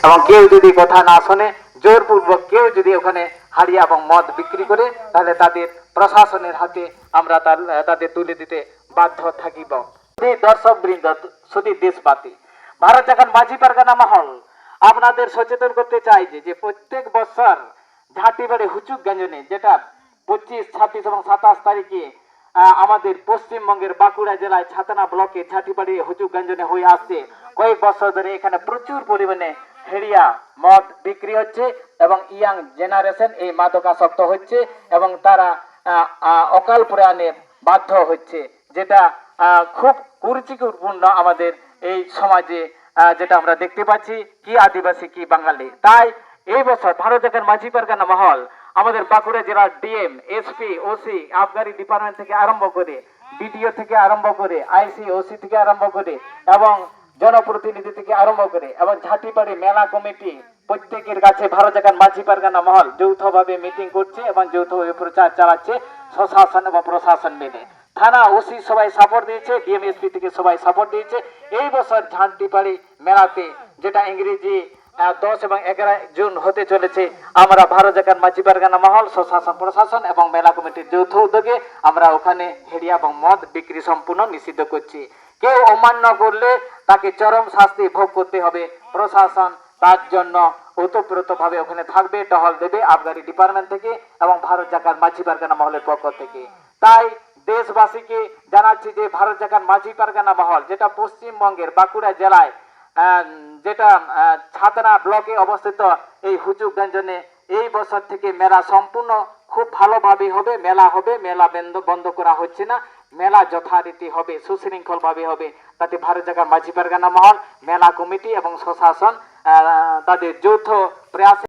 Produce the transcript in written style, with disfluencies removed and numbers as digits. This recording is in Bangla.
এবং কেউ যদি কথা না শোনে, জোরপূর্বক কেউ যদি ওখানে হাড়িয়া এবং মদ বিক্রি করে, তাহলে তাদের প্রশাসনের হাতে আমরা তাদের তুলে দিতে বাধ্য থাকিব। দর্শক বৃন্দ, শুধু দেশবাসী, ভারত জাগান মাঝি পারগানা মহল আপনাদের সচেতন করতে চাই যে প্রত্যেক বছর ঝাঁটিবাড়ি হুচুক গঞ্জনে, যেটা 25, 26 এবং 27 তারিখে আমাদের পশ্চিমবঙ্গের বাঁকুড়া জেলায় ছাতনা ব্লকে ঝাঁটিবাড়ি হুচুকগঞ্জনে হয়ে আসছে, কয়েক বছর ধরে এখানে প্রচুর পরিমাণে হেরিয়া মদ বিক্রি হচ্ছে এবং ইয়াং জেনারেশন এই মাদকাসক্ত হচ্ছে এবং তারা অকাল প্রয়াণে বাধ্য হচ্ছে, যেটা খুব কুরুচিপূর্ণ আমাদের এই সমাজে, যেটা আমরা দেখতে পাচ্ছি, কি আদিবাসী কি বাঙালি। তাই এই বছর ভারত জাগান মাঝি পারগানা মহল আমাদের বাঁকুড়া জেলার ডিএম, এসপি, ওসি, আবগারি ডিপার্টমেন্ট থেকে আরম্ভ করে, বিডিও থেকে আরম্ভ করে, আইসি, ওসি থেকে আরম্ভ করে এবং জনপ্রতিনিধি থেকে আরম্ভ করে এবং ঝাঁটিবাড়ি মেলা কমিটি প্রত্যেকের কাছে ভারত জাগান মাঝি পারগানা মহল যৌথভাবে মিটিং করছে এবং যৌথভাবে প্রচার চালাচ্ছে, স্বশাসন এবং প্রশাসন মিলে। থানা, ওসি সবাই সাপোর্ট দিয়েছে, ডিএমএসপি থেকে সবাই সাপোর্ট দিয়েছে। এই বছর ঝাঁটিবাড়ি মেলাতে, যেটা ইংরেজি 10 এবং 11 জুন হতে চলেছে, আমরা ভারত জাগান মাঝি পারগানা মহল, স্বশাসন প্রশাসন এবং মেলা কমিটির যৌথ উদ্যোগে আমরা ওখানে হেরিয়া এবং মদ বিক্রি সম্পূর্ণ নিষিদ্ধ করছি। কেউ অমান্য করলে তাকে চরম শাস্তি ভোগ করতে হবে। প্রশাসন তার জন্য ওতপ্রোতভাবে ওখানে থাকবে, টহল দেবে আবগারি ডিপার্টমেন্ট থেকে এবং ভারত জাগান মাঝি পারগানা মহলের পক্ষ থেকে। তাই দেশবাসীকে জানাচ্ছি যে ভারত জাগান মাঝি পারগানা মহল, যেটা পশ্চিমবঙ্গের বাঁকুড়া জেলায়, যেটা ছাতনা ব্লকে অবস্থিত, এই হুচুকগঞ্জনে এই বছর থেকে মেলা সম্পূর্ণ খুব ভালোভাবে হবে। মেলা হবে, মেলা বন্ধ করা হচ্ছে না, মেলা যথারীতি হবে, সুশৃঙ্খল ভাবে হবে। তাতে ভারত জাগান মাঝি পারগানা মহল, মেলা কমিটি এবং প্রশাসন তাদের যৌথ প্রয়াসে